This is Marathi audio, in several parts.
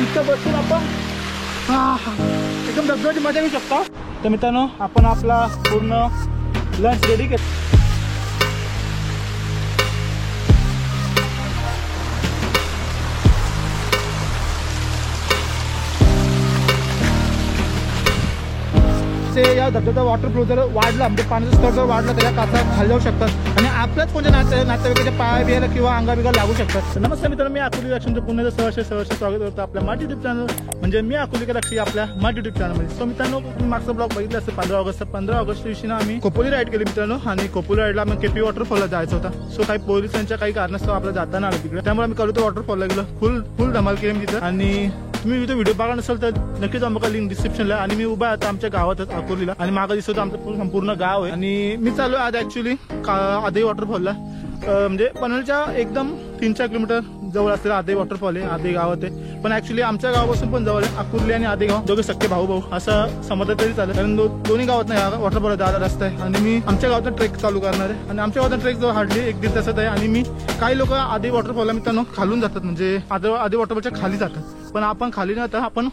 इथं बसून आपण एकदम धबधब्याची मजा घेऊ शकतो. तर मित्रांनो आपण आपला पूर्ण लंच रेडी केलं. या धबधब्याचा वॉटर फ्लो जर वाढला म्हणजे पाण्याचा स्तर जर वाढला तर या काचा खाली जाऊ शकतात आणि आपल्याच कोणत्या नातेवाईकाच्या पाया बियाला किंवा अंगा लागू शकतात. नमस्कार मित्रांनो, मी आकुली लक्ष्मीचं पुन्हा सहर्ष स्वागत करतो आपल्या माझी युट्यूब चॅनल म्हणजे मी आकुली लक्ष्मी आपल्या माझी युट्यूब चॅनलमध्ये. सो मित्रांनो तुम्ही मागचा ब्लॉग बघितला असतं 15 ऑगस्ट दिवशी ना आम्ही खोपोली राईड केली मित्रांनो. आणि खोपोली राईडला आम्ही केपी वॉटरफॉलला जायचं होता. सो काही पोलिसांच्या काही कारणास्तव आपल्याला जाताना आलं तिकडे, त्यामुळे आम्ही करू वॉटरफॉलला गेलो. फुल धमाल केली तिथं. आणि तुम्ही इथे व्हिडिओ बघा नसेल तर नक्कीच आम्हाला लिंक डिस्क्रिप्शनला. आणि मी उभा आता आमच्या गावातच अकोलीला आणि मागं दिसतो आमचं संपूर्ण गाव आहे. आणि मी चालू आज ऍक्च्युली आधई वॉटरफॉलला म्हणजे पनवेलच्या एकदम 3-4 किलोमीटर जवळ असलेला आधई वॉटरफॉल आहे. आधई गावात आहे पण ऍक्च्युली आमच्या गावापासून पण जवळ आहे. अकुर्ली आणि आधई गाव दोघे सख्खे भाऊ असं समजलं तरी चालेल, कारण दोन्ही गावात नाही वॉटरफॉल जायला रस्ता आहे. आणि मी आमच्या गावात ट्रेक चालू करणार आहे. आणि आमच्या गावात ट्रेक जवळ हार्डली 1-1.5 तासात आहे. आणि मी काही लोक आधई वॉटरफॉलला मित्रांनो खालून जातात, म्हणजे आधई वॉटरफॉलच्या खाली जातात, पण आपण खाली न जाता आपण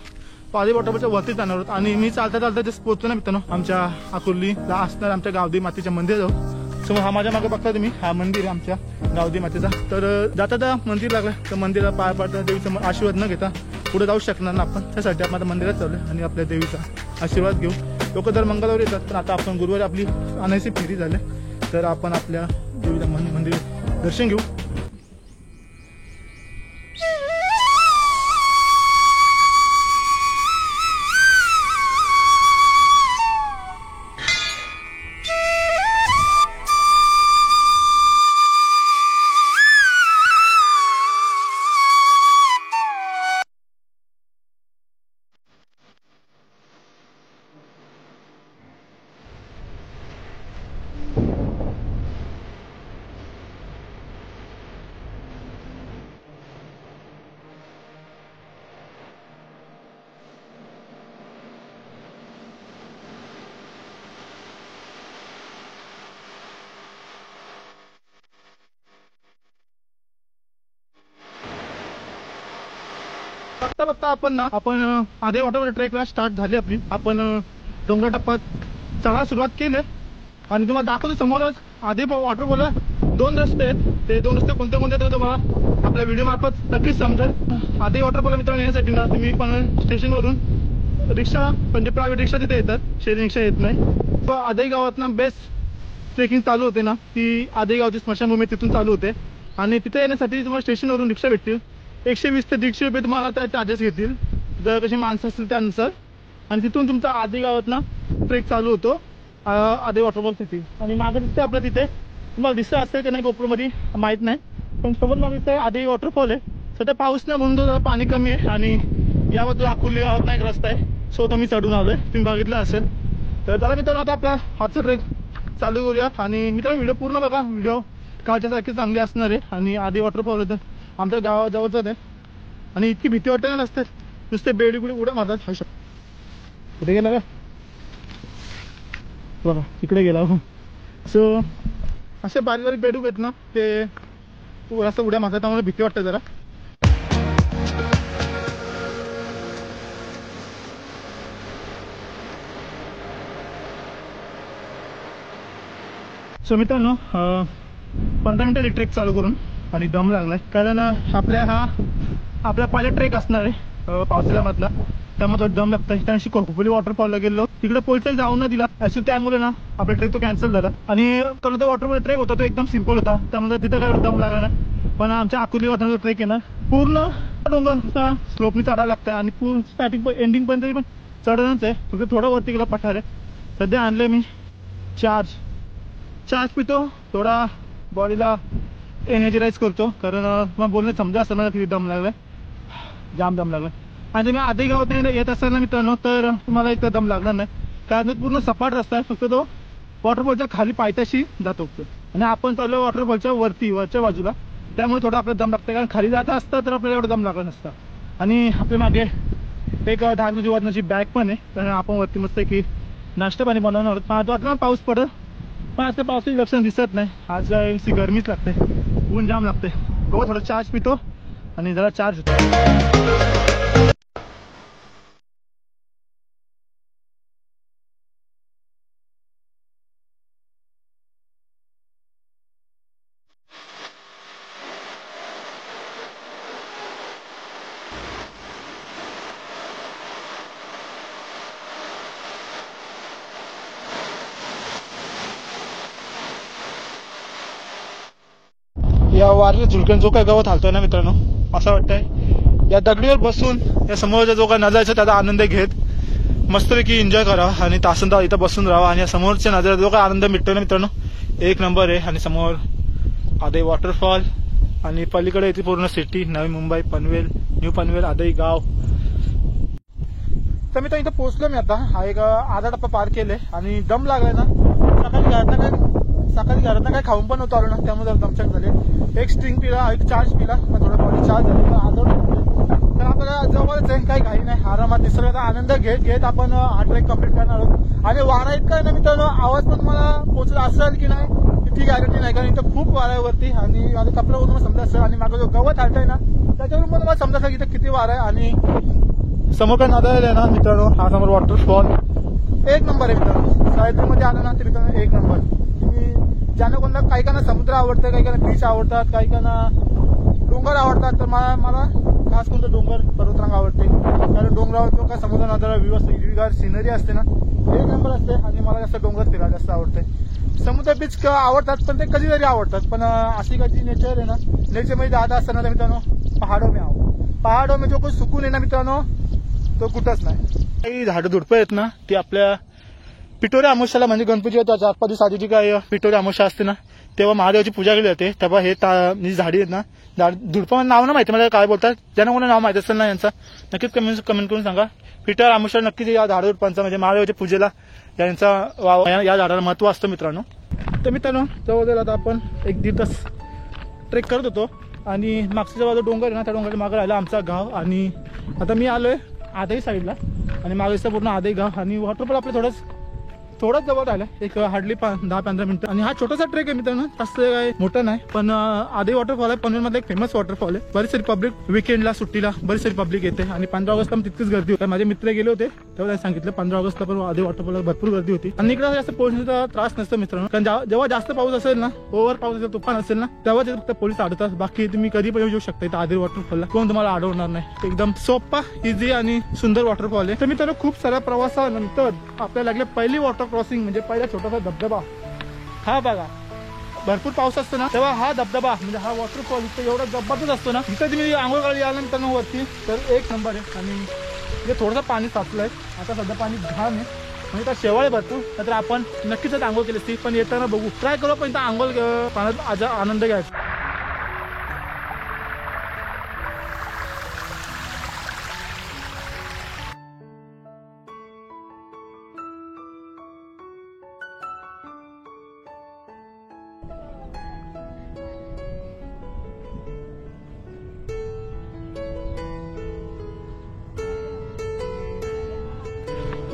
आधई वॉटरफॉलच्या वरती जाणार आहोत. आणि मी चालता जस्ट पोहोचतो ना मित्रांनो आमच्या अकुर्लीला असणार आमच्या गावदेवी मातेच्या मंदिर जाऊ. सो हा माझ्या मागे बघता तुम्ही, हा मंदिर आहे आमच्या गावदेवी मातेचा. तर जाता मंदिर लागलं तर मंदिरात पाय पडता देवीचा आशीर्वाद न घेता पुढे जाऊ शकणार ना आपण. त्यासाठी आपण आता मंदिरात चाललोय आणि आपल्या देवीचा आशीर्वाद घेऊ. लोक दर मंगळवार येतात पण आता आपण गुरुवारी आपली अनायसी फेरी झाली, तर आपण आपल्या देवीचा मंदिर दर्शन घेऊ. बघता आपण आधे वॉटरफॉल ट्रेकला स्टार्ट झाली आपली. आपण डोंगर टप्प्यात चढायला सुरुवात केली आणि तुम्हाला दाखवतो समोरच आधे वॉटरफॉलला 2 रस्ते आहेत. ते 2 रस्ते कोणते कोणते तुम्हाला आपल्या व्हिडिओ मार्फत नक्कीच समजेल. आधे वॉटरफॉल मित्रांनो येण्यासाठी ना तुम्ही पण स्टेशनवरून रिक्षा म्हणजे प्रायव्हेट रिक्षा तिथे येतात, शेअरिंग रिक्षा येत नाही. आधई गावात ना बेस्ट ट्रेकिंग चालू होते ना, ती आधई गावची स्मशानभूमी तिथून चालू होते. आणि तिथे येण्यासाठी तुम्हाला स्टेशनवरून रिक्षा भेटतील. 120 ते 150 रुपये तुम्हाला त्या चार्जेस घेतील जर कशी माणसं असतील त्यानुसार. आणि तिथून तुमचा आधई गावात ना ट्रेक चालू होतो आधई वॉटरफॉल साठी. आणि मागे दिसते आपल्या तिथे तुम्हाला दिसतं असेल की नाही गोप्रोमध्ये माहीत नाही, पण समोर मागे तिथे आधई वॉटरफॉल आहे. सध्या पाऊस नाही म्हणून तो पाणी कमी आहे. आणि यावर अकुर्ली गावात नाही एक रस्ता आहे, सो तो मी चढून आलोय, तुम्ही बघितलं असेल. तर चला मित्रांनो आता आपला हातचा ट्रेक चालू करूया. आणि मित्रांनो व्हिडिओ पूर्ण बघा, व्हिडिओ काळच्यासारखी चांगली असणार आहे. आणि आधई वॉटरफॉल होतं आमच्या गावाजवळच आहे. आणि इतकी भीती वाटते ना रस्त्यात, नुसते बेडी कुठे उड्या मारतात. हा शब्द कुठे गेला का बघा, तिकडे गेला. सो असे बारीक बेडूक आहेत ना, ते रस्ता उड्या मारतात, त्यामुळे भीती वाटते जरा. सो मित्रांनो 15 मिनिटं ट्रेक चालू करून आणि दम लागलाय, कारण आपला पहिला ट्रेक असणार आहे पावसाळ्यामधला, त्यामुळे तो दम लागतं. त्याशी खोपोली वॉटरफॉलला गेलो, तिकडे पोलिसांनी जाऊन न दिला ऍक्च्युली, त्यामुळे ना आपला ट्रेक तो कॅन्सल झाला. आणि तो वॉटरफॉल ट्रेक होता तो एकदम सिम्पल होता, त्यामुळे तिथं काय दम लागला नाही. पण आमच्या अकुर्ली वॉटरफॉल ट्रेक आहे ना पूर्ण डोंगरचा स्लोपनी चढायला लागतं आणि पूर्ण स्टार्टिंग एंडिंग पर्यंत पण चढणच आहे. फक्त थोडं वरती गेला पठार आहे. सध्या आणले मी चार्ज पितो, थोडा बॉडीला एनर्जीराईज करतो, कारण मला बोलणं समजा असं मला किती दम लागलाय, जाम दम लागलाय. आणि तुम्ही आधई गावात येत असाल ना मित्रांनो तर तुम्हाला एक दम लागणार नाही, कारण पूर्ण सपाट रस्ता आहे. फक्त तो वॉटरफॉलच्या खाली पायथ्याशी जातो आणि आपण चाललो वॉटरफॉलच्या वरच्या बाजूला, त्यामुळे थोडं आपल्याला दम लागतं. कारण खाली जाता असतं तर आपल्याला एवढं दम लागला नसता. आणि आपल्या मागे एक 10 किलो वजनाची बॅग पण आहे, कारण आपण वरती मस्त की नाश्ता पाणी बनवणार आहोत. आता पाऊस पडत पण आज पावसाची लक्षण दिसत नाही. आज गरमीच लागते, ऊन जाम लागते. थोडं चार्ज पितो आणि जरा चार्ज होतो. या वाऱ्याच्या झुळक्याने जो काय गवत हालतोय ना मित्रांनो, असं वाटतंय या दगडीवर बसून या समोरचा जो काय नजाराचा त्याचा आनंद घेत मस्तपैकी एन्जॉय करावा आणि तासनतास इथं बसून राहावा. आणि या समोरच्या नजारा जो काय आनंद मिळतोय ना मित्रांनो, एक नंबर आहे. आणि समोर आदई वॉटरफॉल आणि पलीकडे येते पूर्ण सिटी नवी मुंबई, पनवेल, न्यू पनवेल, आदई गाव. तर मी तर इथं पोहोचलो. मी आता हा एक आधा टप्पा पार केले आणि दम लागलाय ना. सकाळी घरात काय खाऊन पण नव्हतं आलो ना, त्यामुळे जरा दमचक झाले. एक स्ट्रिंग पिला, एक चार्ज पिला, थोडं बॉडी चार्ज झाली तर आपल्याला जवळच आहे, काही घाई नाही. आरामात निसर्गाचा आनंद घेत आपण हा ट्रेक कम्प्लीट करणार आहोत. आणि वारा इतका आहे ना मित्रांनो, आवाज पण तुम्हाला पोहोचत असेल की नाही ती गॅरंटी नाही, कारण इथं खूप वारा आहे वरती. आणि माझ्या कपड्यावरून मला समजा असेल आणि मागं जो गवत हालतंय ना त्याच्यावरून पण मला समजा की इथं किती वारा आहे. आणि समोर काय नजारा आहे ना मित्रांनो, हा समोर वॉटरफॉल एक नंबर आहे मित्रांनो. सायद्रीमध्ये आलं ना ते मित्रांनो एक नंबर. ज्यांना कोणाला काही काना समुद्र आवडतं, काही काना बीच आवडतात, काही काना डोंगर आवडतात, तर मला खास कोणतं डोंगर पर्वतरांग आवडते. कारण डोंगरावर जो काय समुद्र नजारा व्ह्यू असतो, हिरवीगार सिनरी असते ना, एक नंबर असते. आणि मला जास्त डोंगर फिरायला जास्त आवडते. समुद्र बीच आवडतात पण ते कधीतरी आवडतात. पण अशी कधी नेचर आहे ना, नेचरमध्ये जात असताना मित्रांनो पहाडो में आओ. पहाडो में जो कोई सुकून आहे ना मित्रांनो तो कुठंच नाही. काही झाडं झुडपं आहेत ना ती आपल्या पिठोरी अमावस्याला म्हणजे गणपती होता 4-5 दिवस आधी जी काय पिठोरी अमावस्या असते ना तेव्हा महादेवाची पूजा केली जाते. तेव्हा हे झाडी आहेत ना, झुडपं नाव ना माहिती मला काय बोलतात, ज्यांना कोणा नाव माहिती असेल ना यांचा नक्कीच कमेंट करून सांगा. पिठोरी अमावस्या नक्कीच या झाड झुडपांचा म्हणजे महादेवाच्या पूजेला या झाडाला महत्व असतं मित्रांनो. तर मित्रांनो जवळजवळ आता आपण 1-1.5 तास ट्रेक करत होतो आणि मागच्या जेव्हा जो डोंगर आहे ना त्या डोंगराच्या मागे राहिला आमचा गाव. आणि आता मी आलोय आदई साईडला आणि मागेचं पूर्ण आदई गाव. आणि वॉटरफॉल आपलं थोडंच जवळ राहिलं, एक हार्डली 10-15 मिनिटं. आणि हा छोटासा ट्रेक आहे मित्रांनो, जास्त काय मोठा नाही. पण आदई वॉटरफॉल आहे पनवेलमधलं एक फेमस वॉटरफॉल आहे. बरीचशी पब्लिक विकेंडला सुट्टीला बरीचशी पब्लिक येते. आणि 15 ऑगस्टला तितकीच गर्दी होती. माझे मित्र गेले होते तेव्हा त्यांनी सांगितलं 15 ऑगस्टला पण आदई वॉटरफॉलला भरपूर गर्दी होती. आणि इकडे जास्त पोलिसांचा त्रास नसतो मित्रांनो, कारण जेव्हा जास्त पाऊस असेल ना, ओव्हर पाऊस असेल, तुफान असेल ना, तेव्हा फक्त पोलीस अडतात. बाकी तुम्ही कधी पण येऊ शकता इथं आदई वॉटरफॉलला, कोण तुम्हाला अडवणार नाही. एकदम सोपा, इझी आणि सुंदर वॉटरफॉल आहे. तर मित्रांनो खूप साऱ्या प्रवासानंतर आपल्याला लागले पहिली वॉटर क्रॉसिंग म्हणजे पहिला छोटासा धबधबा. हा बघा भरपूर पाऊस असतो ना तेव्हा हा धबधबा म्हणजे हा वॉटरफॉल इथं एवढा जबरदस्त असतो ना. इथं तुम्ही आंघोळ करायला आला मित्रांनो वरती तर एक नंबर आहे. आणि इथे थोडंसं पाणी साचलंय, आता सध्या पाणी घाण आहे म्हणजे त्या शेवाळे भरपूर. तर आपण नक्कीच आंघोळ केली असती, पण येताना बघू ट्राय करू पण इथं आंघोळ पाण्यात आनंद घ्यायचा.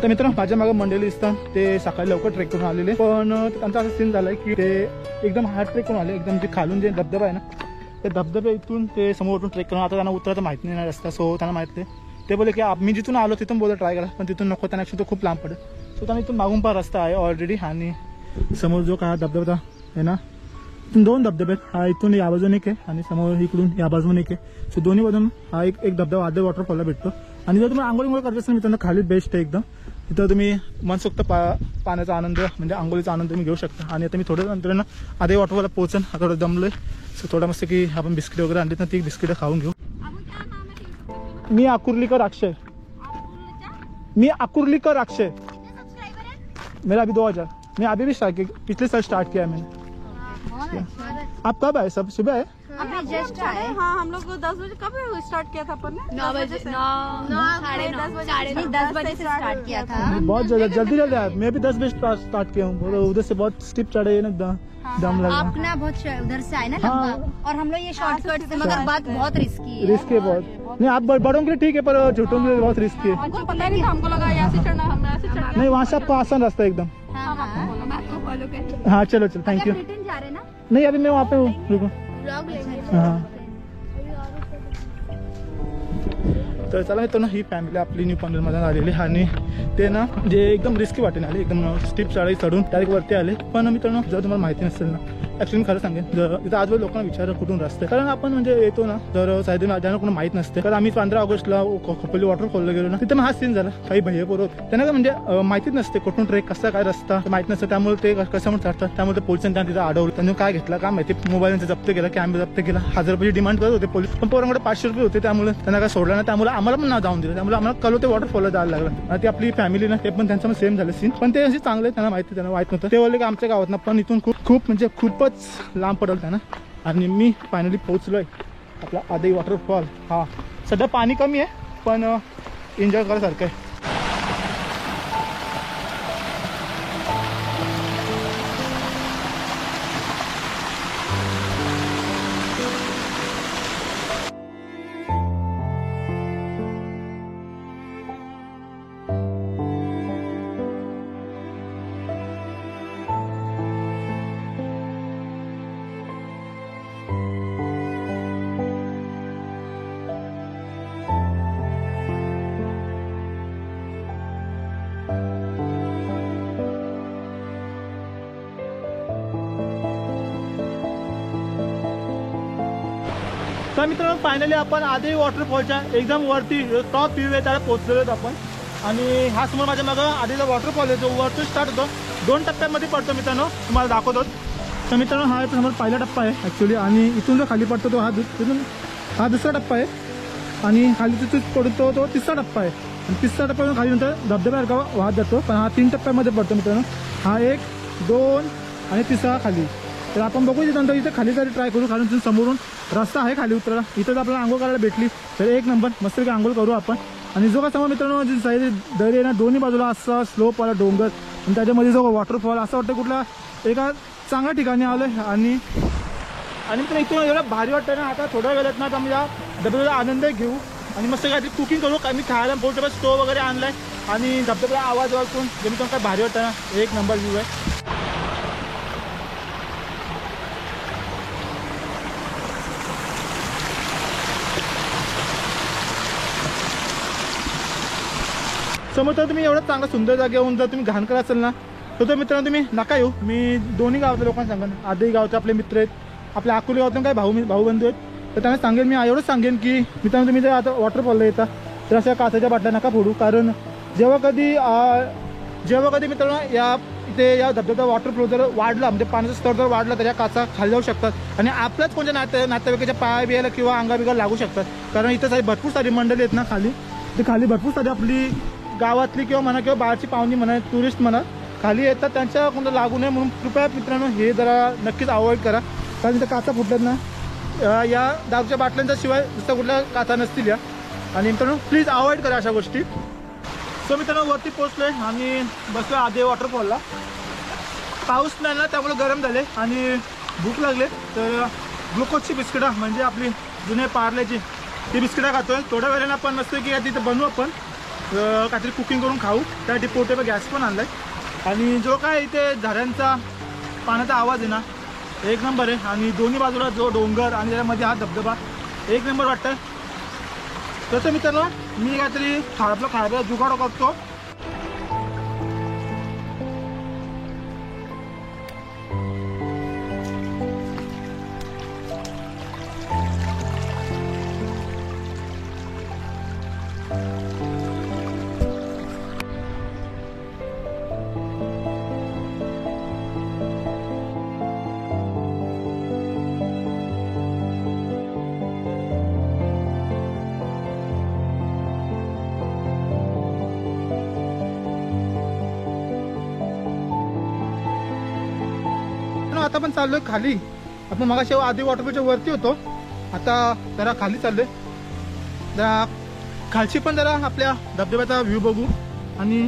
तर मित्रांनो माझ्या मागे मंडळी दिसतात ते सकाळी लवकर ट्रेक करून आलेले, पण त्यांचा असं सीन झालाय की ते एकदम हार्ड ट्रेक करून आले. एकदम जे खालून जे धबधबा आहे ना ते धबधबे इथून ते समोरून ट्रेक करून आता त्यांना उतरायचं माहिती नाही रस्ता. सो त्यांना माहिती ते बोले की मी जिथून आलो तिथून बोलतो ट्राय करा, पण तिथून नको, त्यांना ॲक्च्युली तो खूप लांब पडेल. सो त्यांना इथून मागून पण रस्ता आहे ऑलरेडी. आणि समोर जो काय धबधबा आहे ना, इथून 2 धबधबे आहेत. हा इथून या बाजून एक आहे आणि समोर इकडून या बाजून एक आहे. सो दोन्ही बाजून हा एक धबधबा आदई वॉटरफॉलला भेटतो. आणि जर तुम्ही आंघोळीमुळे करत असेल मित्रांनो खाली बेस्ट आहे एकदम. इथं तुम्ही मनसोक्त पाण्याचा आनंद म्हणजे आंघोळीचा आनंद तुम्ही घेऊ शकता. आणि आता मी थोड्या नंतर आदई वॉटरफॉलला पोहोचन, थोडं दमलोय. सो थोडं मस्त की आपण बिस्किट वगैरे आणलीत ना ती बिस्किटं खाऊन घेऊ. मी आकुर्लीकर अक्षय. मेरा अभी 2000. मैं अभी भी स्टार्ट किया, पिछले साल स्टार्ट किया है मैंने. आप कब आए? सब सुबह आए? अभी जस्ट आए. हाँ हम लोग 10 बजे कब स्टार्ट किया था अपन ने? 9 बजे 10 बजे से स्टार्ट किया था. बहुत जल्दी आया. मैं भी 10 बजे स्टार्ट किया हूँ. उधर से बहुत स्टिप चढ़े है ना, दम लगा. आप ना बहुत उधर से आए ना लंबा, और हम लोग ये शॉर्टकट से, मगर बात बहुत रिस्की है. रिस्क है बहुत. नहीं आप बड़ों के लिए ठीक है पर छोटों के लिए बहुत रिस्की है. हमको पता नहीं था, हमको लगा यहाँ से चढ़ना, हम ऐसे चढ़ना. नहीं वहाँ से आपको आसान रास्ता है एकदम. हाँ चलो थैंक यू. जा रहे ना? नहीं अभी मैं वहाँ पे हूँ, रुको. हाँ तर चला मित्रांनो ही फॅमिली आपली न्यू पनवेलमध्ये आलेली आणि ते ना जे एकदम रिस्की वाटेने आले, एकदम स्टीप चढाई चढून डायरेक्ट वरती आले. पण मित्रांनो जर तुम्हाला माहिती नसेल ना ऍक्च्युली खरं सांगेन, तिथं आजवर लोकांना विचार कुठून रस्ते, कारण आपण म्हणजे येतो ना तर सायदी ज्यांना कोणी माहित नसते. तर आम्ही 15 ऑगस्टला खोपोली वॉटरफॉलला गेलो ना, तिथे मग हा सीन झाला. काही भैया पोरं होते, त्यांना काय म्हणजे माहितीच नसते कुठून ट्रेक कसा काय रस्ता माहित नसतं, त्यामुळे ते कसं म्हणून चढतात. त्यामुळे पोलिसांनी त्यांना तिथं अडवलं. त्यांनी काय घेतलं काय माहिती, मोबाईल जप्त केला, कॅमेरा जप्त केला, 1000 रुपयाची डिमांड करत होते पोलीस. पण पोरांकडे 500 रुपये होते, त्यामुळे त्यांना काय सोडलं ना. त्यामुळे आम्हाला पण नाव जाऊन दिलं. त्यामुळे आम्हाला कलो ते वॉटरफॉलला जायला लागलं. ती आपली फॅमिली ना, ते पण त्यांचं सेम झालं सीन. पण ते असे चांगले, त्यांना माहिती, त्यांना माहित नव्हतं. ते बोलले की आमच्या गावात ना पण इथून खूप म्हणजे खूपच लांब पडलं त्यांना. आणि मी फायनली पोहोचलोय आपला आदई वॉटरफॉल. हा सध्या पाणी कमी आहे पण एन्जॉय करायसारखं आहे. तर मित्रांनो फायनली आपण आधी वॉटरफॉलच्या एकदम वरती टॉप व्ह्यू आहे त्याला पोहोचलेलो आहेत आपण. आणि हा समोर माझ्या मागं आधीचा वॉटरफॉल आहे जो वरतून स्टार्ट होतो, 2 टप्प्यामध्ये पडतो मित्रांनो, तुम्हाला दाखवतो. तर मित्रांनो हा समोर पहिला टप्पा आहे ॲक्च्युली, आणि इथून जो खाली पडतो तो हा दुसरा टप्पा आहे, आणि खाली तिथून पडतो तो तिसरा टप्पा आहे. आणि तिसरा टप्प्यातून खाली नंतर धबधब्यासारखा वाहत जातो. पण हा 3 टप्प्यामध्ये पडतो मित्रांनो. हा 1, 2 आणि तिसरा खाली. तर आपण बघू नंतर इथे खाली तरी ट्राय करू, कारण तिथून समोरून रस्ता आहे खाली उतरायला. इथं जर आपल्याला आंघोळ करायला भेटली तर एक नंबर, मस्त आंघोळ करू आपण. आणि जो का समोर मित्रांनो जी दरी आहे ना, दोन्ही बाजूला असा स्लोप वाला डोंगर, आणि त्याच्यामध्ये जो वॉटरफॉल, असं वाटतं कुठला एका चांगल्या ठिकाणी आलोय. आणि तर इथून एवढं भारी वाटतं ना. आता थोड्या वेळात ना तर आम्ही या धबधब्याचा आनंद घेऊ आणि मस्त काहीतरी कुकिंग करू. आम्ही खायला पोटभर स्टोव वगैरे आणलाय, आणि धबधब्याचा आवाज वाजून जेणेकरून काय भारी वाटतं ना, एक नंबर व्ह्यू आहे. समोर तर तुम्ही एवढं चांगला सुंदर जागेहून जर तुम्ही घाण करत असाल ना, तर मित्रांनो तुम्ही नका येऊ. मी दोन्ही गावातल्या लोकांना सांगेन, आधी गावचे आपले मित्र आहेत, आपल्या अकोली गावातून काही भाऊबंधू आहेत, तर त्यांना सांगेन मी एवढंच सांगेन की मित्रांनो तुम्ही जर आता वॉटरफॉलला येता तर अशा काचेच्या बाटल्या नका फोडू. कारण जेव्हा कधी मित्रांनो इथे या धबधब्याचा वॉटरफ्लो जर वाढला, म्हणजे पाण्याचा स्तर जर वाढला तर या काचा खाली जाऊ शकतात, आणि आपल्याच कोणत्या नातेवाईकाच्या पाया बियाला किंवा अंगाबिगा लागू शकतात. कारण इथं भरपूर सारी मंडळी आहेत ना खाली, ते खाली भरपूर सारी आपली गावातली किंवा म्हणा किंवा बाहेरची पाहुणी म्हणा, टुरिस्ट म्हणा खाली येतात, त्यांच्या कोणतं लागू नये म्हणून कृपया मित्रांनो हे जरा नक्कीच अवॉइड करा. कारण इथं काचा फुटल्यात ना, या दारूच्या बाटल्यांच्या शिवाय दुसऱ्या कुठल्या काचा नसतील या. आणि मित्रांनो प्लीज अवॉइड करा अशा गोष्टी. सो मित्रांनो वरती पोहोचलोय, आम्ही बसलो आधी वॉटरफॉलला. पाऊस नाही ना त्यामुळे गरम झाले आणि भूक लागले, तर ग्लुकोजची बिस्किटं म्हणजे आपली जुने पार्लेची ती बिस्किटं खातोय. थोड्या वेळेला आपण मस्त की तिथे बनवू आपण काहीतरी कुकिंग करून खाऊ. त्यासाठी पोर्टेबल गॅस पण आणलाय. आणि जो काय इथे झाडांचा पाण्याचा आवाज आहे ना, एक नंबर आहे. आणि दोन्ही बाजूला जो डोंगर आणि त्यामध्ये हा धबधबा एक नंबर वाटतं. तसं मित्रांनो मी काहीतरी आपलं खायला जुगाड करतो. आता पण चाललोय खाली. आपण मगाशी आधी वॉटरफॉलच्या वरती होतो, आता जरा खाली चाललोय. जरा खालची पण जरा आपल्या धबधब्याचा व्ह्यू बघू. आणि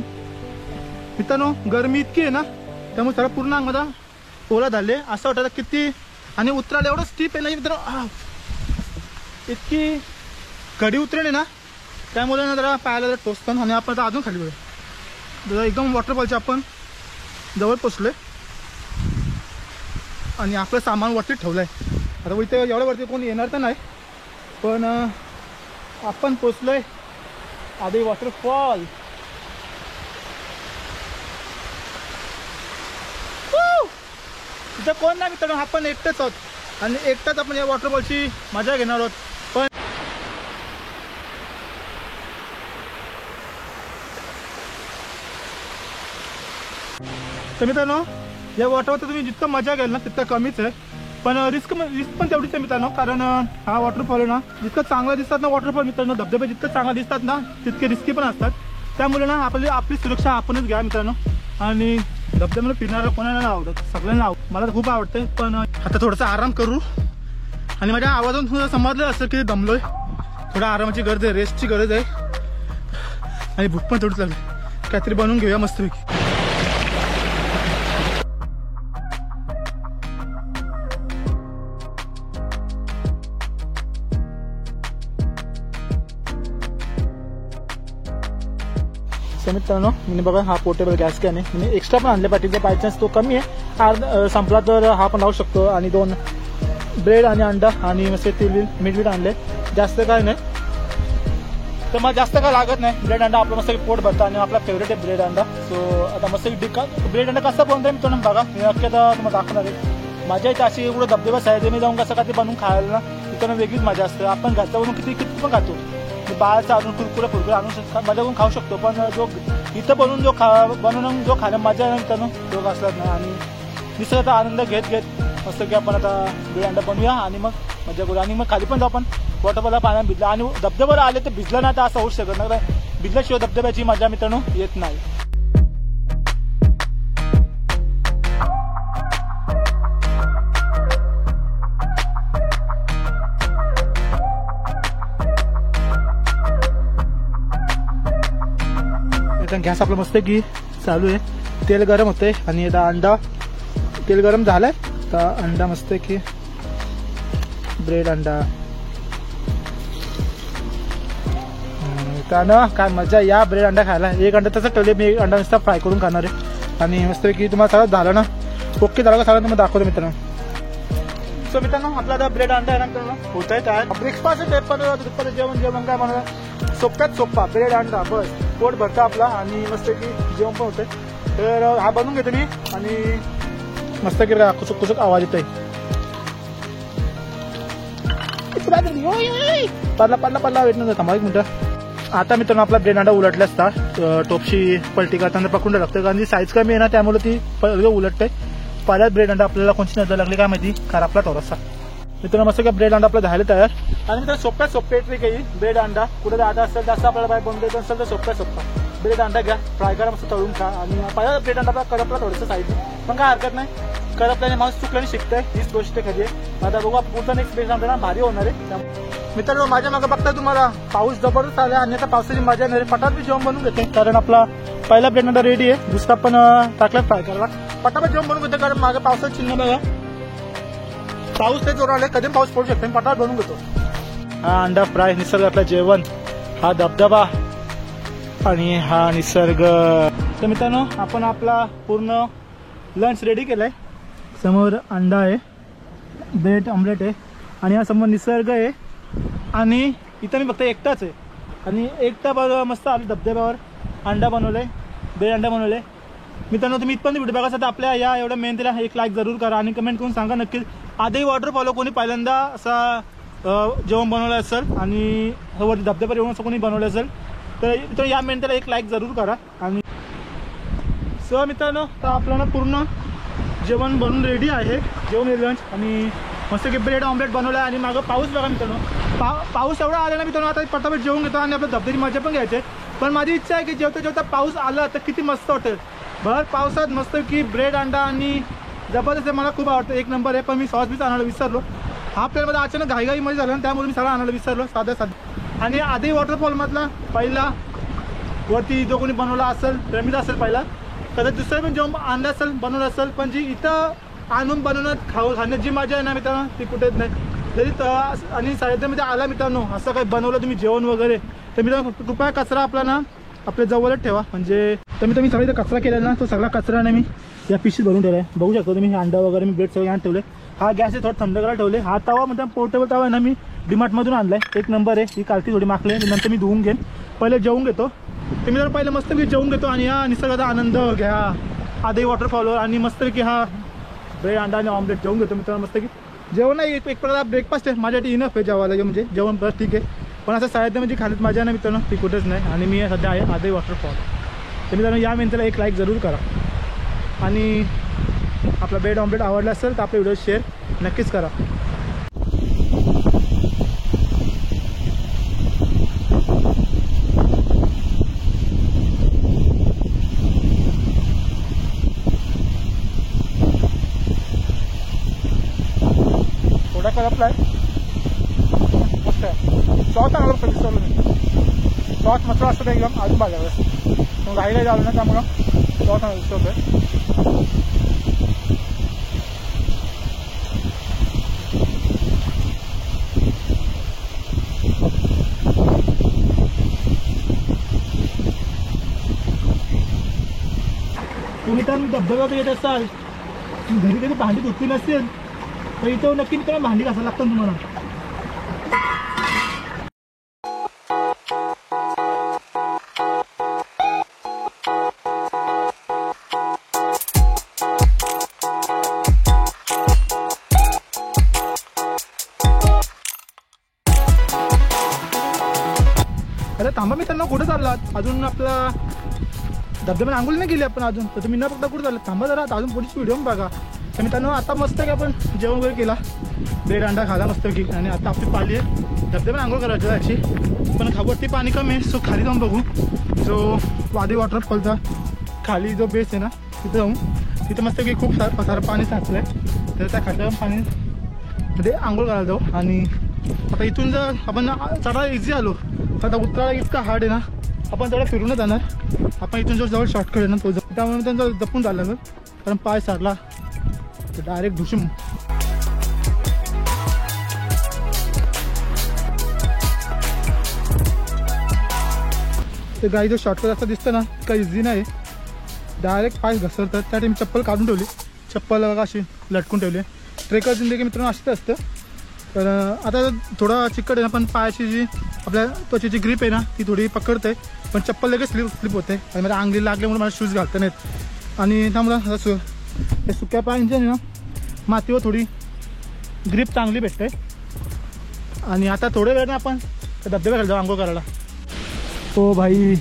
मित्रांनो गरमी इतकी आहे ना, त्यामुळे जरा पूर्ण अंगाला ओला झाले असं वाटायला किती. आणि उतरायला एवढं स्टीप आहे ना मित्रांनो, इतकी कडी उतरेल ना, त्यामुळे ना जरा पायाला जरा टोचतं. आणि आपण आता अजून खाली बघूया, जरा एकदम वॉटरफॉलच्या आपण जवळ पोचलोय आणि आपलं सामान वरती ठेवलं आहे. आता इथे एवढ्या वरती कोणी येणार तर नाही, पण आपण पोचलोय आधी वॉटरफॉल. तिथं कोण नाही मित्रांनो, आपण एकटेच आहोत आणि एकटाच आपण या वॉटरफॉलची मजा घेणार आहोत. पण तर मित्रांनो या वॉटरफॉलचं तुम्ही जितकं मजा घ्याल ना तितकं कमीच आहे. पण रिस्क पण तेवढीच आहे मित्रांनो, कारण हा वॉटरफॉल आहे ना, जितकं चांगलं दिसतात ना वॉटरफॉल मित्रांनो, धबधबे जितकं चांगलं दिसतात ना तितके रिस्की पण असतात. त्यामुळे ना आपली सुरक्षा आपणच घ्या मित्रांनो. आणि धबधब्याला फिरणारा कोणाला नाही आवडत, सगळ्यांना मला तर खूप आवडते. पण आता थोडासा आराम करू आणि माझ्या आवाजातून थोडं समजलं असं की दमलोय, थोडा आरामाची गरज आहे, रेस्टची गरज आहे आणि भूक पण थोडीच लागली. काहीतरी बनवून घेऊया मस्तपैकी. मित्रांनो मी बघा हा पोर्टेबल गॅस कॅन आहे, म्हणजे एक्स्ट्रा पण आणले पाहिजे, बाय चान्स तो कमी आहे संपला तर हा पण लावू शकतो. आणि 2 ब्रेड आणि अंडा आणि मस्त तेल मीठ आणले, जास्त काय नाही. तर मला जास्त काय लागत नाही. ब्रेड अंडा आपलं मस्त पोट भरतं आणि आपला फेवरेट आहे ब्रेड अंडा. सो आता मस्त ब्रेड अंडा कसं बनवतं मित्रांनो बघा, मी नक्की आता तुम्हाला दाखवणार आहे. माझ्या इथे अशी एवढं धबधबा आहे, मी जाऊन कसं का ते बनवून खायला ना तिथं वेगळीच मजा असते. आपण घरचा बनवून किती पण खातो, बाहेरचा अजून कुरकुरे आणून मजा करून खाऊ शकतो. पण जो इथं बनवून बनवून जो खाण्या मजा आहे मित्रांनो तो असलाच नाही. आणि निसर्गाचा आनंद घेत मस्त की आपण आता ब्रेड अंडा बनवूया आणि मग मजा करू. आणि मग खाली पण जाऊ आपण वॉटरफॉलला पाण्यात भिजला आणि धबधब्यावर आले तर भिजलं नाही तर असं होऊ शकत नाही. भिजल्याशिवाय धबधब्याची मजा मित्रांनो येत नाही. गॅस आपला मस्त की चालू आहे, तेल गरम होते आणि आता अंडा तेल गरम झालंय तर अंडा मस्त की ब्रेड अंडा ना काय मजा या ब्रेड अंडा खायला. एक अंडा तसं ठेवले मी, एक अंडा नुसता फ्राय करून खाणार आहे. आणि मस्त की तुम्हाला सगळं झालं ना ओके झालं का सगळं तुम्हाला दाखवतो मित्रांनो. सो मित्रांनो आपला आता ब्रेड अंडा आहे ना मित्रांनो होत आहे काय ब्रेकफास्ट आहे. पण दुपारचं जेवण काय म्हणा सोप्यात सोप्पा ब्रेड अंडा बस पोट भरतं आपला आणि मस्त की जेवण पण होतंय. तर हा बनवून घेतो मी आणि मस्त की कुचक कुचक आवाज येतोय. पडला वेट नव्हतं थांबा एक मिनिटं. आता मित्रांनो आपला ब्रेड अंडा उलटला असता, टोपशी पलटी करताना पकडून लागतं कारण ती साईज कमी आहे ना त्यामुळे ती उलटते. पहिल्याच ब्रेड अंडा आपल्याला कोणती नजर लागली काय माहिती, खराबला थोडासा. मित्रांनो मस्त का ब्रेड अंडा आपला झालं तयार. आणि मित्रांनो सोप्या ट्रिक आहे ब्रेड अंडा. कुठे जायचं असेल जास्त आपल्याला बाहेर बनवून द्यायचं असेल तर सोप्या ब्रेड अंडा घ्या, फ्राय करा मस्त तळून खा. आणि पहिला ब्रेड अंडा आपला करपला थोडंसं साईड पण काय हरकत नाही, करपल्याने माणूस चुकल्याने शिकतंय हीच गोष्ट खरी आहे. आता बघू पुढचा नेक्स्ट ब्रेड अंडा भारी होणार आहे. मित्रांनो माझ्या मागे बघता तुम्हाला पाऊस जबरदस्त आला आणि आता पावसाची मजा नाही, पटापट जेवण बनवून घेते कारण आपला पहिला ब्रेड अंडा रेडी आहे, दुसरा पण टाकला फ्राय करायला. पटापट जेवण बनवून घेते कारण मागे पावसाचं चिन्ह बघा, पाऊस ते जोराला कधी पाऊस पडू शकतो, पटापट बनवून घेतो. हा अंडा फ्राय, निसर्गातलं जेवण, हा धबधबा आणि हा निसर्ग. तर मित्रांनो आपण आपला पूर्ण लंच रेडी केलाय. समोर अंडा आहे, ब्रेड ऑमलेट आहे आणि हा समोर निसर्ग आहे. आणि इथं मी फक्त एकटाच आहे आणि एकटा मस्त आले धबधब्यावर अंडा बनवलाय, ब्रेड अंडा बनवले. मित्रांनो तुम्ही इथपर्यंत व्हिडिओ बघा तर आपल्या या एवढ्या मेहनतीला एक लाईक जरूर करा आणि कमेंट करून सांगा नक्कीच आधी वॉटरफॉल कोणी पहिल्यांदा असा जेवण बनवलं असेल आणि वरती धबधब्यावर येऊन असं कोणी बनवलं असेल तर या मेहनतीला एक लाईक जरूर करा. आणि सो मित्रांनो तर आपल्याला पूर्ण जेवण बनवून रेडी आहे, जेवण लंच आणि मस्त की ब्रेड ऑमलेट बनवलं आहे. आणि मागं पाऊस बघा मित्रांनो, पाऊस एवढा आला ना मित्रांनो आता पटापट जेवून घेतो आणि आपल्या धबधब्याची मजा पण घ्यायची. पण माझी इच्छा आहे की जेवता पाऊस आला तर किती मस्त वाटेल. भर पावसात मस्त की ब्रेड अंडा आणि जबरदस्त आहे, मला खूप आवडतं, एक नंबर आहे. पण मी सॉस बीच आणायला विसरलो, हा प्लेअरमध्ये अचानक घाईमध्ये झालं ना त्यामुळे मी सगळं आणायला विसरलो साधं. आणि आधी वॉटरफॉलमधला पहिला वरती जो कोणी बनवला असेल रमीज असेल पहिला, कदाचित दुसरं पण जेवण आणलं असेल बनवलं असेल, पण जी इथं आणून बनवण्यात खाण्यात जी मजा आहे ना मित्रांनो ती कुठेच नाही. जरी आणि साहित्यामध्ये आला मित्रांनो असं काही बनवलं तुम्ही जेवण वगैरे तर मित्रांनो कृपया कचरा आपला ना आपल्या जवळच ठेवा. म्हणजे तर मी सगळं इथं कचरा केला ना तो सगळा कचरा नाही मी या पिशवीत भरून ठेवला आहे. बघू शकतो तुम्ही अंडा वगैरे मी ब्रेड सगळं आणून ठेवले. हा गॅस आहे थोडं थंड करायला ठेवले. हा तवा म्हणजे पोर्टेबल तवा आहे ना मी डीमार्टमधून आणलाय, एक नंबर आहे. ही कालती थोडी माकले नंतर मी धुवून घेईन, पहिले जेवून घेतो. तर मी जर पहिले मस्तपैकी जेवून घेतो आणि या निसर्गाचा आनंद घ्या आधी वॉटरफॉलवर आणि मस्तपैकी हा ब्रेड अंडा आणि ऑमलेट जेवून घेतो मित्रांनो मस्त की. जेवण नाही एक प्रकार ब्रेकफास्ट आहे माझ्यासाठी इनफ आहे जेवायला, म्हणजे जेवण बस ठीक आहे. पण असं साहित्य म्हणजे खालीच मजा नाही मित्रांनो, ती कुठेच नाही. आणि मी सध्या आहे आदई वॉटरफॉल. तर मित्रांनो या मेनला एक लाईक जरूर करा आणि आपला ब्रेड ऑमलेट आवडला असेल तर आपला व्हिडिओ शेअर नक्कीच करा. थोडा करपला आहे मस्त आहे. सॉस चांगला असतो दिसतो मी, सॉस मसाला असतो ते एकदम अजून भाज्यावर मग घाईला झालं ना त्यामुळं सॉस चांगला दिसतो होतं. तुम्ही तर धबधब्यावर येत असाल घरी कधी भांडी धुतली नसेल तर इथं नक्की मित्रांनो भांडी घासायला लागतं तुम्हाला. अरे थांबा मित्रांनो कुठे चाललात अजून? आपला धबधब्याने आंघोळ नाही गेली आपण अजून, तर तुम्ही न फक्त कुठे चाललं थांबा जरा अजून पुढची व्हिडिओ बघा. तर मित्रांनो आता मस्त की आपण जेवण वगैरे केला, ब्रेड अंडा खाला मस्त की. आणि आता आपली पाली आहे धबधब्याने आंघोळ करायची ॲक्च्युली, पण खावरती पाणी कमी आहे. सो खाली जाऊन बघू जो वादी वॉटरफॉलचा खाली जो बेस आहे ना तिथं जाऊन, तिथं मस्त की खूप सारं पाणी साचलं आहे. तर त्या खालच्या पाणीमध्ये आंघोळ करायला जाऊ. आणि आता इथून जर आपण चढा इझी आलो आता उतरायला इतका हार्ड आहे ना, आपण तेवढा फिरूनच जाणार. आपण इथून जो जवळ शॉर्टकट आहे ना तो त्यामुळे त्यांचा जपून झाला ना, कारण पाय सारला तर डायरेक्ट धुशीम. ते गाई जो शॉर्टकट असं दिसतं ना काही इझी नाही, डायरेक्ट पाय घसरतात. त्या टाइम चप्पल काढून ठेवली, चप्पल बघा अशी लटकून ठेवली. ट्रेकर जिंदगी मित्रांनो असंच असतं. तर आता थोडा चिकट आहे ना, पण पायाची जी आपल्या त्वचेची ग्रीप आहे ना ती थोडी पकडते, पण चप्पल लगेच स्लिप होते. आणि मला अंगली लागल्यामुळे मला शूज घालता नाहीत. आणि त्यामुळं असं हे सुक्या पायांचे ना मातीवर थोडी ग्रीप चांगली भेटते. आणि आता थोड्या वेळाने आपण धबधब्याकडे जाऊ आंघोळ करायला. हो भाई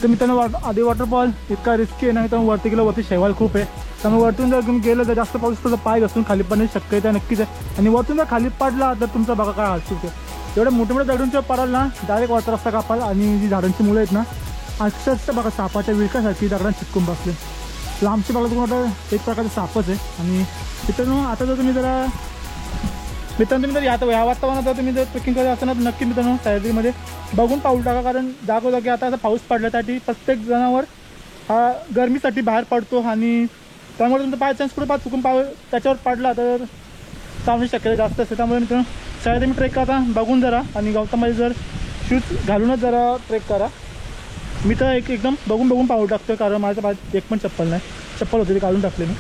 तर मित्रांनो आधी वॉटरफॉल इतका रिस्की आहे ना, तर वरती गेलं वरती शेवाल खूप आहे. त्यामुळे वरतून जर तुम्ही गेलं तर जास्त पाऊस तर पाय घसून खाली पडण्याची शक्यता नक्कीच आहे. आणि वरतून जर खाली पडला तर तुमचा बघा काय हालचूक आहे. एवढ्या मोठ्या मोठ्या दगडूंच्या पडाल ना डायरेक्ट वरचा रस्ता कापाल. आणि जी झाडांची मुलं आहेत ना अक्षरशः बघा सापाच्या विळकासारखी दगडांना चिटकून बसले. लांबची बघा तुम्हाला एक प्रकारचं सापच आहे. आणि मित्रांनो आता जर तुम्ही जरा तुम्ही जर या वातावरणात जर तुम्ही जर ट्रेकिंग करत असताना नक्की मित्रांनो सह्याद्रीमध्ये बघून पाऊल टाका. कारण जागोजागी आता पाऊस पडल्यासाठी प्रत्येक जणावर हा गरमीसाठी बाहेर पडतो. आणि त्यामुळे तुमचा बाय चान्स कुठं चुकून त्याच्यावर पडला तर चालण्याची शक्यता जास्त असते. त्यामुळे मित्रांनो सह्याद्री ट्रेक करता बघून जरा आणि गवतामध्ये जर शूज घालूनच जरा ट्रेक करा. मी तर एकदम बघून पाऊल टाकतो, कारण माझ्या पायात एक पण चप्पल नाही, चप्पल होती ती काढून टाकली मी.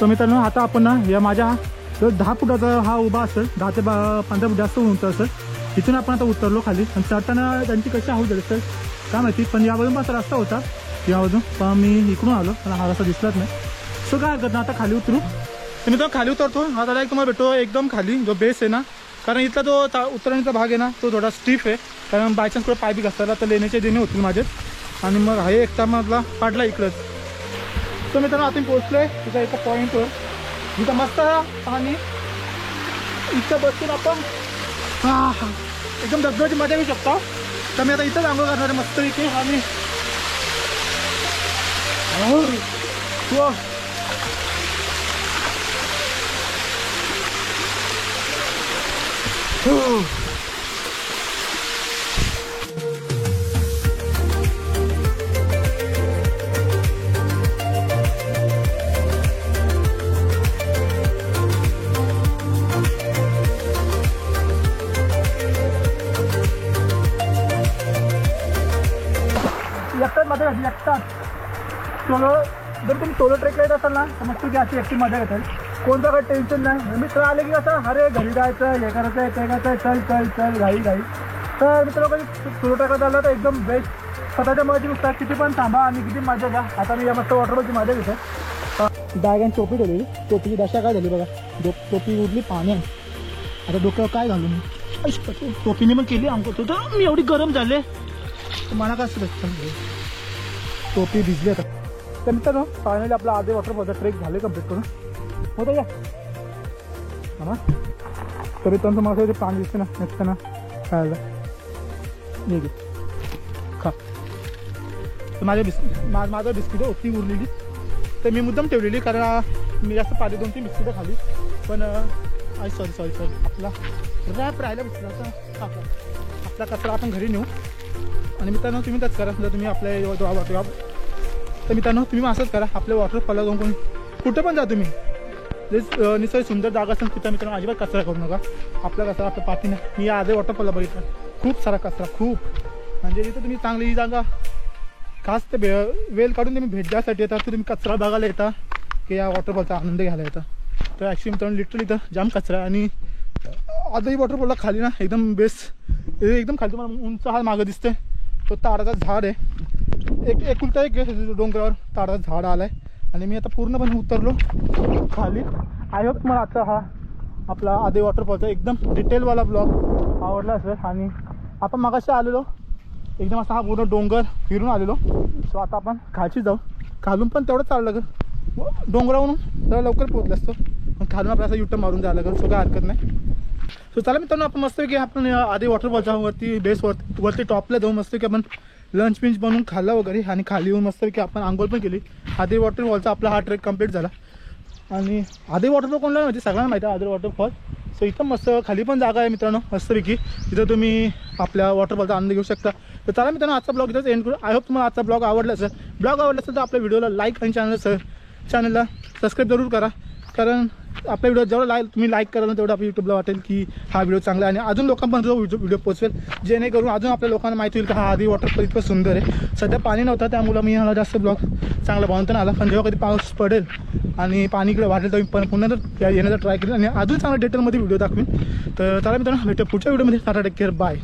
तर मित्रांनो आता आपण ना या माझ्या जो 10 फुटाचा हा उभा असेल, 10 ते 15 फूट जास्त उंच असेल, इथून आपण आता उतरलो खाली. आणि चढताना त्यांची कशी हाऊस झाली सर काय माहिती, पण यावरून असा रस्ता होता यावरून, पण मी इकडून आलो मला हा रस्ता दिसलाच नाही. सो काय हरकत ना आता खाली उतरू. तर मी तो खाली उतरतो. आता डायरेक्ट तुम्हाला भेटतो एकदम खाली जो बेस आहे ना, कारण इथला जो उतरण्याचा भाग आहे ना तो थोडा स्टीफ आहे, कारण बायचान्स कुठे पाय बी घसरला तर लेण्याचे देणे होतील माझे. आणि मग हा एकटा मधला पाडला इकडंच. तर मित्रांनो आता पोहोचलो आहे तिथं एका पॉईंटवर जिथं मस्त आणि इथं बसून आपण एकदम धबधब्याची मजा घेऊ शकतो. तर मी आता इथंच आंघोळ करणार आहे मस्त इथे. आणि वा. एकटाच मजा घ्यायची एकटाच. सोलो जर तुम्ही सोलो ट्रेकला येत असाल ना तर मस्त की अशी एकटी मजा घेताल. कोणतं काही टेन्शन नाही. मित्र आले की कसं अरे घरी जायचं हे करायचं आहे ते करायचं आहे चल चल चल घाई घाई. तर मित्र कधी सोलो ट्रेकला झालं तर एकदम बेस्ट. स्वतःच्या मजेनुसार किती पण थांबा आणि किती मजा घ्या. आता मी या मस्त वॉटरफॉलची मजा घेतो. बॅग आणि टोपी ठेवलेली. टोपीची दशा काय झाली बघा. टोपी उडली पाण्यात. आता डोक्यावर काय घालून मी टोपीने पण केली आमको तर मी एवढी गरम झाले मला काय असं टोपी भिजली आता. तर मित्रांनो फायनली आपला आधी वॉटरफॉलचा ट्रेक झाले कम्प्लीट करून होतं या हा. तर मित्रांनो मला पाणी दिसते ना नसतं ना खायला हे घे खा. तर माझं बिस्किटं होती उरलेली तर मी मुद्दाम ठेवलेली कारण मी जास्त पाणी 2-3 बिस्किटं खाली. पण सॉरी आपला रॅप राहिला बिस्किटाचा आपला कचरा आपण घरी नेऊ. आणि मित्रांनो तुम्ही त्याच करा जर तुम्ही आपल्या तर मित्रांनो तुम्ही असंच करा. आपल्या वॉटरफॉलला जाऊन कोणी कुठं पण जा तुम्ही जे निसर्ग सुंदर जागा असेल तिथं मित्रांनो अजिबात कचरा करू नका. आपला कचरा आपल्या पाठीने मी आधी वॉटरफॉलला बघितलं खूप सारा कचरा खूप म्हणजे इथं तुम्ही चांगली ही जागा खास ते वेल काढून तुम्ही भेट द्यासाठी येतात तर तुम्ही कचरा बघायला येता की या वॉटरफॉलचा आनंद घ्यायला येता. तर ॲक्च्युली मित्रांनो लिटरली इथं जाम कचरा आणि आजही वॉटरफॉलला खाली ना एकदम बेस्ट एकदम खाली तुम्हाला उंच हा मागं दिसते. तो ताडाचा झाड आहे एकुलता एक डोंगरावर ताडाचा झाड आला आहे. आणि मी आता पूर्णपणे उतरलो खाली. आय होप मला आता हा आपला आधी वॉटरफॉलचा एकदम डिटेलवाला ब्लॉग आवडला असेल. आणि आपण मागाशी आलेलो एकदम असा हा पूर्ण डोंगर फिरून आलेलो. सो आता आपण खालची जाऊ. खालून पण तेवढं चाललं लागेल डोंगरावरून जरा लवकर पोहोचलं असतो पण खालून आपल्याला असं युटर्न मारून जायला लागेल. सो काय हरकत नाही. सो चला मित्रांनो आपण मस्त की आपण आधी वॉटरफॉलच्या वरती वरती टॉपला जाऊन मस्त की आपण लंच पिंच बनवून खाल्ला वगैरे आणि खाली येऊन मस्त की आपण आंघोळ पण केली. आधी वॉटरफॉलचा आपला हा ट्रेक कंप्लीट झाला. आणि आधी वॉटरफॉल कोणाला माहिती सगळ्यांना माहिती आहे आधी वॉटरफॉल. सो इथं मस्त खाली पण जागा आहे मित्रांनो मस्तपैकी तिथं तुम्ही आपल्या वॉटरफॉलचा आनंद घेऊ शकता. तर चला मित्रांनो आजचा ब्लॉग इथंच एंड करू. आय होप तुम्हाला आजचा ब्लॉग आवडला असेल. ब्लॉग आवडला असेल तर आपल्या व्हिडिओला लाईक आणि चॅनलला सबस्क्राईब जरूर करा. कारण आपल्या व्हिडिओ जेवढा तुम्ही लाईक कराल तेवढं आपल्या यूट्यूबला वाटेल की हा व्हिडिओ चांगला आहे आणि अजून लोकांपर्यंत व्हिडिओ पोहोचवेल जेणेकरून अजून आपल्या लोकांना माहिती होईल की हा आधी वॉटरफॉल इतकं सुंदर आहे. सध्या पाणी नव्हतं त्यामुळं मी ह्याला जास्त ब्लॉग चांगला बनवता आला. पण जेव्हा कधी पाऊस पडेल आणि पाणी इकडे वाढेल तर मी पण पुन्हा तर येण्याचा ट्राय करेल आणि अजून चांगल्या डिटेलमध्ये व्हिडिओ दाखवेन. तर चला मित्रांनो भेटू पुढच्या व्हिडिओमध्ये. Tata take care bye.